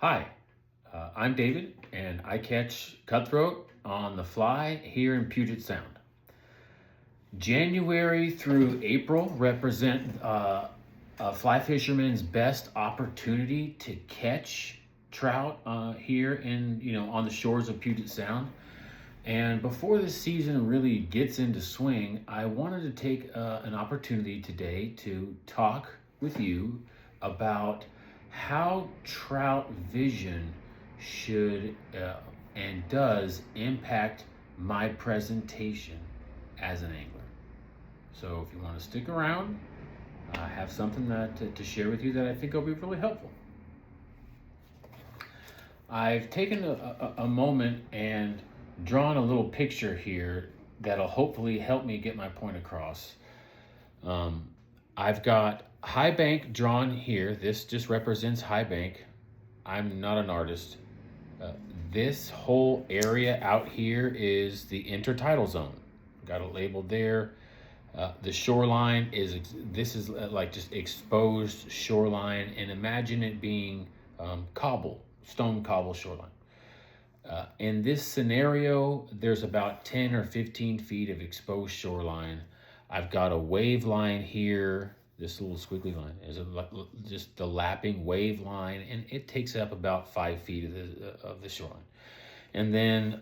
Hi, I'm David, and I catch cutthroat on the fly here in Puget Sound. January through April represent a fly fisherman's best opportunity to catch trout here on the shores of Puget Sound. And before the season really gets into swing, I wanted to take an opportunity today to talk with you about how trout vision should and does impact my presentation as an angler. So if you want to stick around, I have something to share with you that I think will be really helpful. I've taken a moment and drawn a little picture here that'll hopefully help me get my point across. I've got high bank drawn here. This just represents high bank. I'm not an artist. This whole area out here is the intertidal zone. Got it labeled there. The shoreline this is like just exposed shoreline, and imagine it being stone cobble shoreline. In this scenario, there's about 10 or 15 feet of exposed shoreline. I've got a wave line here. This little squiggly line is just the lapping wave line, and it takes up about 5 feet of the shoreline. And then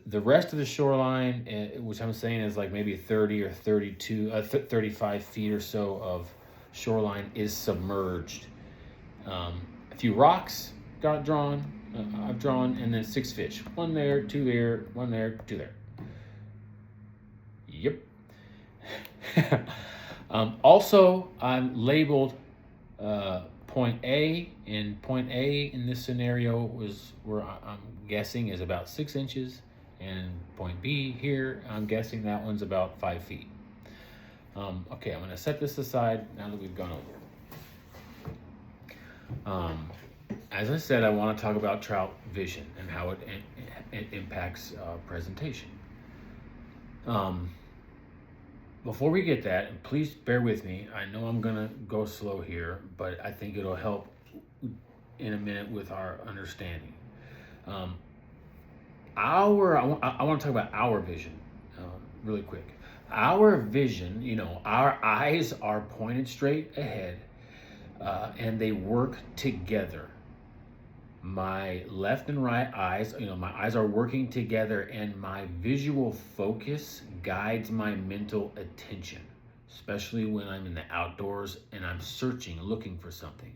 the rest of the shoreline, which I'm saying is like maybe 30 or 35 feet or so of shoreline, is submerged. A few rocks got drawn. I've drawn, and then 6 fish. 1 there, 2 there, 1 there, 2 there. Yep. Also, I'm labeled point A, and point A in this scenario was where I'm guessing is about 6 inches, and point B here, I'm guessing that one's about 5 feet. Okay, I'm going to set this aside now that we've gone over. As I said, I want to talk about trout vision and how it impacts presentation. Before we get that, and please bear with me, I know I'm going to go slow here, but I think it'll help in a minute with our understanding. I want to talk about our vision really quick. Our vision, our eyes are pointed straight ahead, and they work together. My left and right eyes, my eyes are working together, and my visual focus guides my mental attention, especially when I'm in the outdoors and I'm searching, looking for something.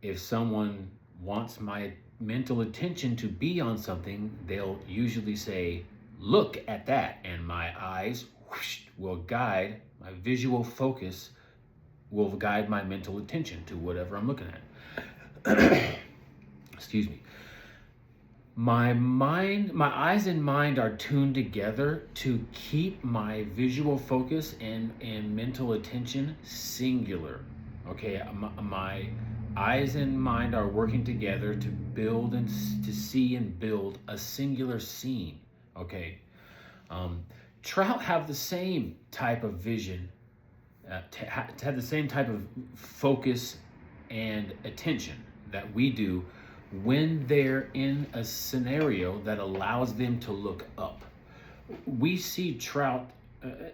If someone wants my mental attention to be on something, they'll usually say, "Look at that," and my eyes will guide, my visual focus will guide my mental attention to whatever I'm looking at. Excuse me. My eyes and mind are tuned together to keep my visual focus and mental attention singular. Okay, my eyes and mind are working together to build and to see and build a singular scene. Okay, trout have the same type of vision, to have the same type of focus and attention that we do when they're in a scenario that allows them to look up. We see trout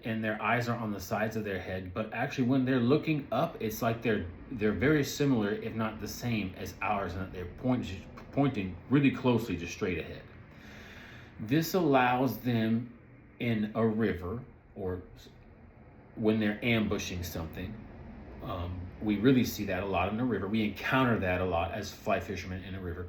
and their eyes are on the sides of their head, but actually when they're looking up, it's like they're very similar, if not the same as ours, and that they're pointing really closely just straight ahead. This allows them in a river, or when they're ambushing something. We really see that a lot in a river. We encounter that a lot as fly fishermen in a river.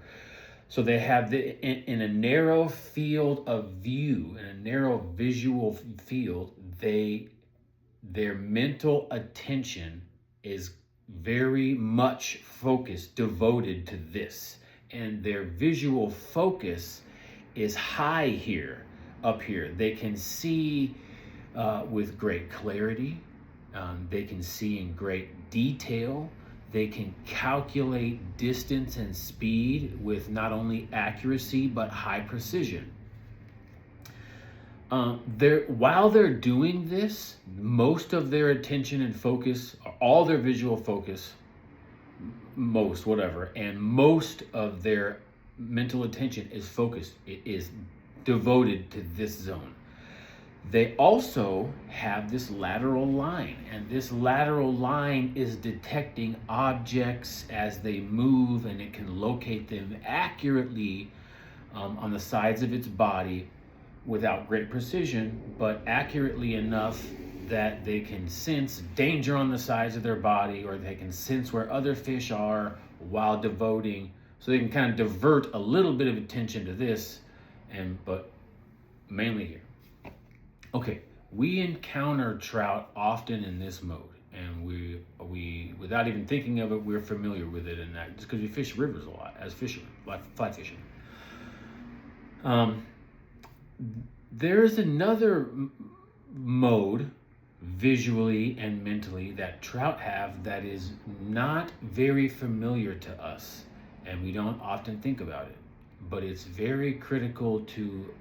So they have in a narrow field of view, in a narrow visual field, their mental attention is very much focused, devoted to this. And their visual focus is high here, up here. They can see with great clarity. They can see in great detail. They can calculate distance and speed with not only accuracy, but high precision. While they're doing this, most of their attention and focus, all their visual focus, most, whatever, and most of their mental attention is focused, it is devoted to this zone. They also have this lateral line, and this lateral line is detecting objects as they move, and it can locate them accurately on the sides of its body without great precision, but accurately enough that they can sense danger on the sides of their body, or they can sense where other fish are while devoting, so they can kind of divert a little bit of attention to this, but mainly here. Okay, we encounter trout often in this mode, and we without even thinking of it, we're familiar with it, and that just because we fish rivers a lot as fishermen, like fly fishing. There's another mode, visually and mentally, that trout have that is not very familiar to us, and we don't often think about it, but it's very critical to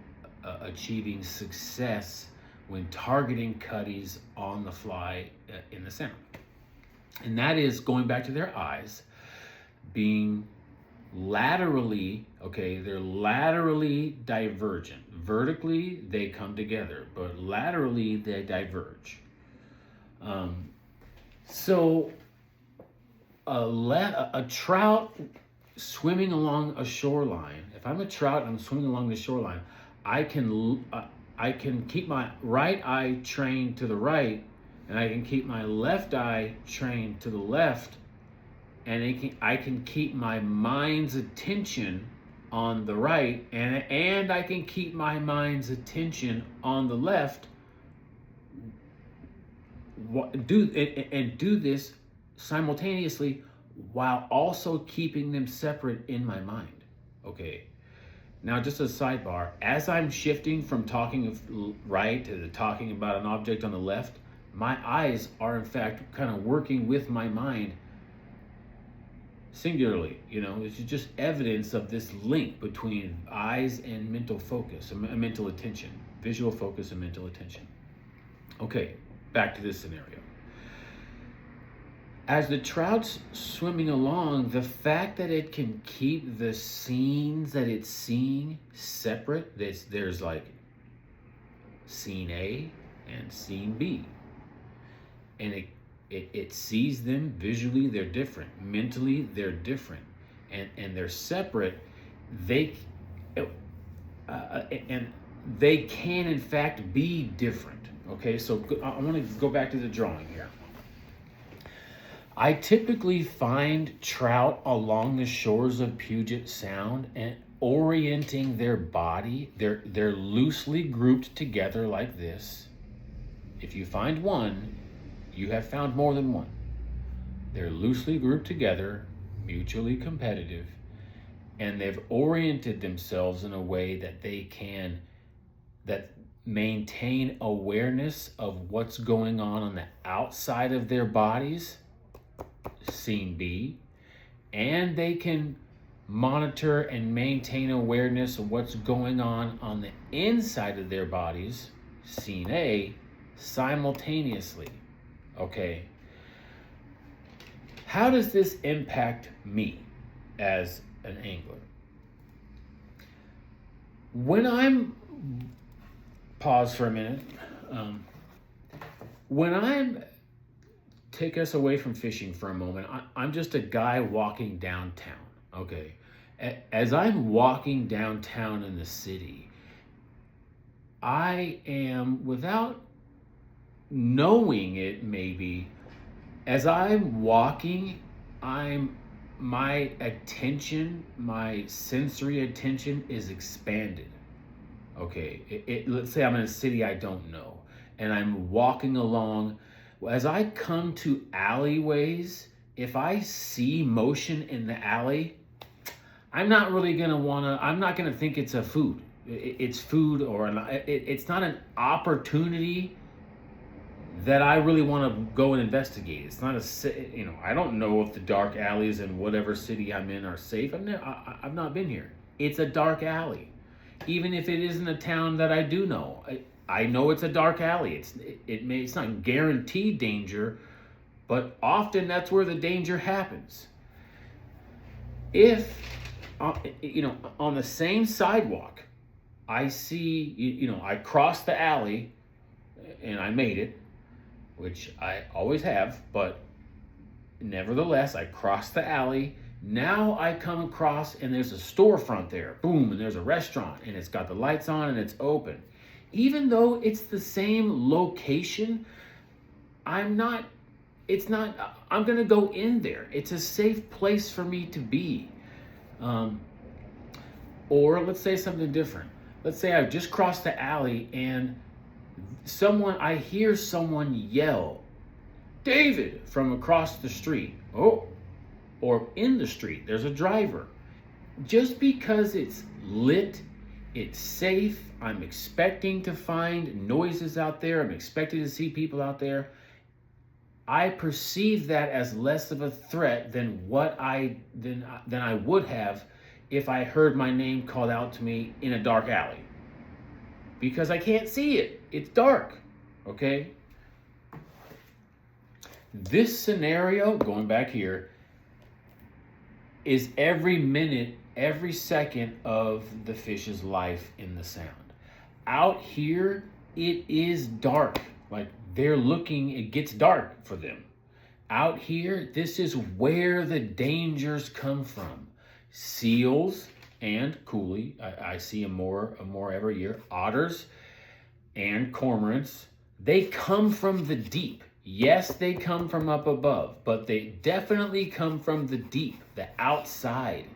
achieving success when targeting cutties on the fly in the center. And that is going back to their eyes being laterally, okay, they're laterally divergent. Vertically, they come together, but laterally, they diverge. So a trout swimming along a shoreline, if I'm a trout and I'm swimming along the shoreline, I can keep my right eye trained to the right, and I can keep my left eye trained to the left, and I can keep my mind's attention on the right, and I can keep my mind's attention on the left. Do this simultaneously while also keeping them separate in my mind. Okay. Now, just a sidebar, as I'm shifting from talking right to talking about an object on the left, my eyes are in fact kind of working with my mind singularly. It's just evidence of this link between eyes and mental focus, and mental attention, visual focus and mental attention. Okay, back to this scenario. As the trout's swimming along, the fact that it can keep the scenes that it's seeing separate, there's like scene A and scene B. And it sees them visually, they're different. Mentally, they're different. And they're separate. And they can, in fact, be different. Okay, so I want to go back to the drawing here. I typically find trout along the shores of Puget Sound and orienting their body. They're loosely grouped together like this. If you find one, you have found more than one. They're loosely grouped together, mutually competitive, and they've oriented themselves in a way that that maintain awareness of what's going on the outside of their bodies, scene B, and they can monitor and maintain awareness of what's going on the inside of their bodies, scene A, simultaneously. Okay. How does this impact me as an angler? When I'm, pause for a minute, when I'm, take us away from fishing for a moment, I'm just a guy walking downtown, okay? As I'm walking downtown in the city, I am, without knowing it maybe, as I'm walking, my attention, my sensory attention is expanded. Okay, let's say I'm in a city I don't know, and I'm walking along. As I come to alleyways, if I see motion in the alley, I'm not gonna think it's a food. It's food, or it's not an opportunity that I really want to go and investigate. It's not I don't know if the dark alleys in whatever city I'm in are safe. I've not been here. It's a dark alley. Even if it isn't a town that I do know, I know it's a dark alley. It's not guaranteed danger, but often that's where the danger happens. If, on the same sidewalk, I see, I crossed the alley and I made it, which I always have, but nevertheless, I crossed the alley. Now I come across and there's a storefront there. Boom, and there's a restaurant and it's got the lights on and it's open. Even though it's the same location, I'm not, it's not, I'm going to go in there. It's a safe place for me to be. Or let's say something different. Let's say I've just crossed the alley and I hear someone yell, David, from across the street. Oh, or in the street, there's a driver. Just because it's lit, it's safe, I'm expecting to find noises out there, I'm expecting to see people out there, I perceive that as less of a threat than than I would have if I heard my name called out to me in a dark alley. Because I can't see it. It's dark. Okay? This scenario, going back here, is every minute, every second of the fish's life in the sound. Out here, it is dark. Like they're looking, it gets dark for them. Out here, this is where the dangers come from. Seals and coolie, I see them more every year. Otters and cormorants, they come from the deep. Yes, they come from up above, but they definitely come from the deep, the outside.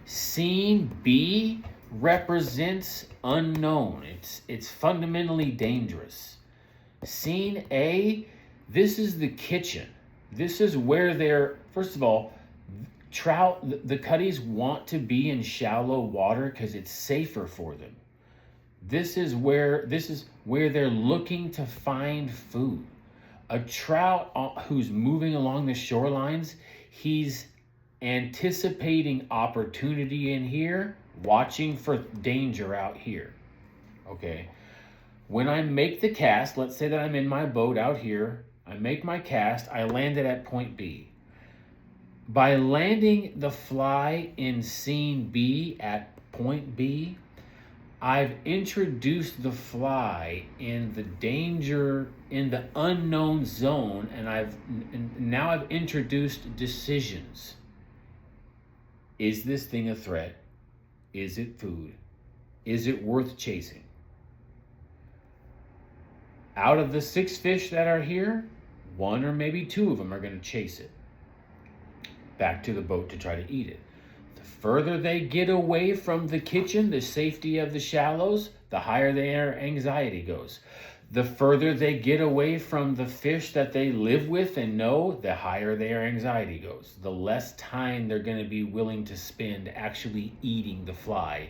Scene B represents unknown. It's fundamentally dangerous. Scene A, this is the kitchen. This is where first of all, trout, the cutties want to be in shallow water because it's safer for them. This is where they're looking to find food. A trout who's moving along the shorelines, he's anticipating opportunity in here, watching for danger out here. Okay. When I make the cast, let's say that I'm in my boat out here, I make my cast, I land it at point B. By landing the fly in scene B at point B, I've introduced the fly in the danger, in the unknown zone, and now I've introduced decisions. Is this thing a threat? Is it food? Is it worth chasing? Out of the 6 fish that are here, 1 or maybe 2 of them are going to chase it back to the boat to try to eat it. The further they get away from the kitchen, the safety of the shallows, the higher their anxiety goes. The further they get away from the fish that they live with and know, the higher their anxiety goes. The less time they're going to be willing to spend actually eating the fly.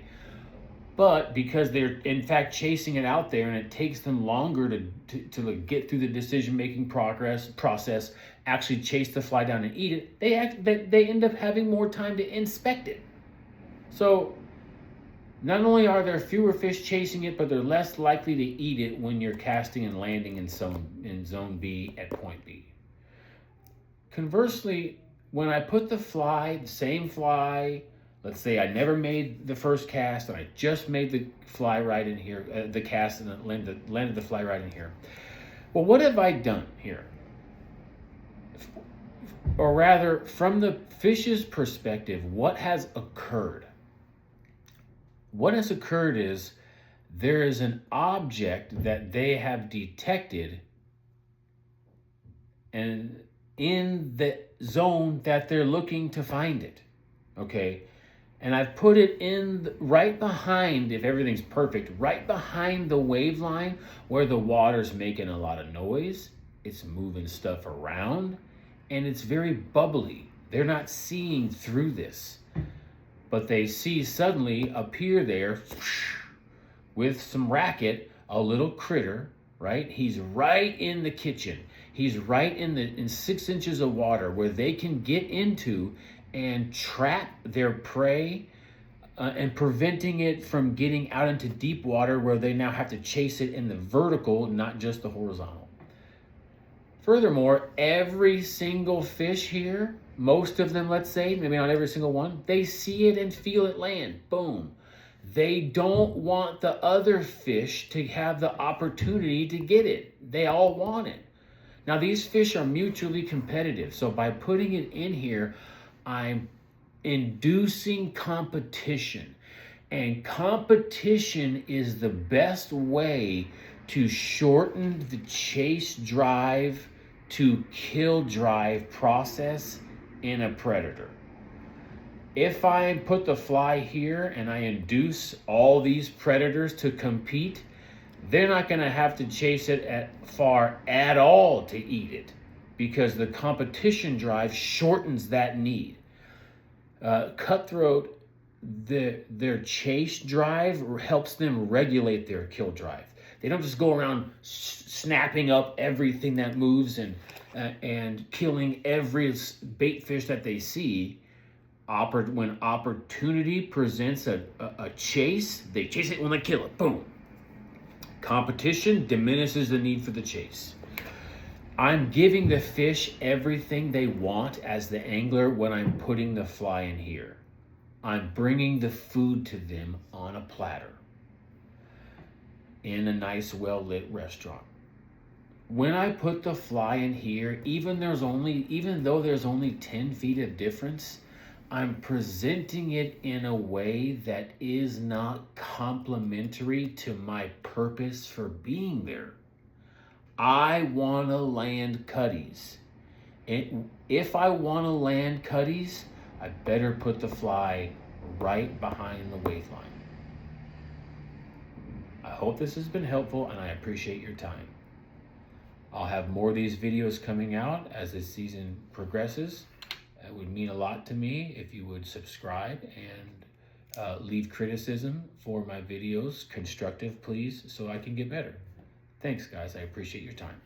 But because they're in fact chasing it out there and it takes them longer to get through the decision-making process, actually chase the fly down and eat it, they end up having more time to inspect it. So not only are there fewer fish chasing it, but they're less likely to eat it when you're casting and landing in zone B at point B. Conversely, when I put the same fly, let's say I never made the first cast and I just made the fly right in here, the cast and landed the fly right in here. Well, what have I done here? Or rather, from the fish's perspective, what has occurred? What has occurred is there is an object that they have detected and in the zone that they're looking to find it. Okay? And I've put it in right behind, if everything's perfect, right behind the wave line where the water's making a lot of noise. It's moving stuff around and it's very bubbly. They're not seeing through this, but they see suddenly appear there with some racket, a little critter, right? He's right in the kitchen. He's right in 6 inches of water where they can get into and trap their prey and preventing it from getting out into deep water where they now have to chase it in the vertical, not just the horizontal. Furthermore, every single fish here, most of them, let's say, maybe not every single one, they see it and feel it land. Boom. They don't want the other fish to have the opportunity to get it. They all want it. Now, these fish are mutually competitive. So by putting it in here, I'm inducing competition. And competition is the best way to shorten the chase drive to kill drive process in a predator. If I put the fly here and I induce all these predators to compete, they're not going to have to chase it far at all to eat it, because the competition drive shortens that need. Cutthroat, their chase drive helps them regulate their kill drive. They don't just go around snapping up everything that moves and killing every bait fish that they see. When opportunity presents a chase, they chase it when they kill it. Boom. Competition diminishes the need for the chase. I'm giving the fish everything they want as the angler when I'm putting the fly in here. I'm bringing the food to them on a platter in a nice, well-lit restaurant. When I put the fly in here, even though there's only 10 feet of difference, I'm presenting it in a way that is not complementary to my purpose for being there. I want to land cutties. If I want to land cutties, I better put the fly right behind the wave line. I hope this has been helpful, and I appreciate your time. I'll have more of these videos coming out as the season progresses. It would mean a lot to me if you would subscribe and leave criticism for my videos, constructive, please, so I can get better. Thanks, guys. I appreciate your time.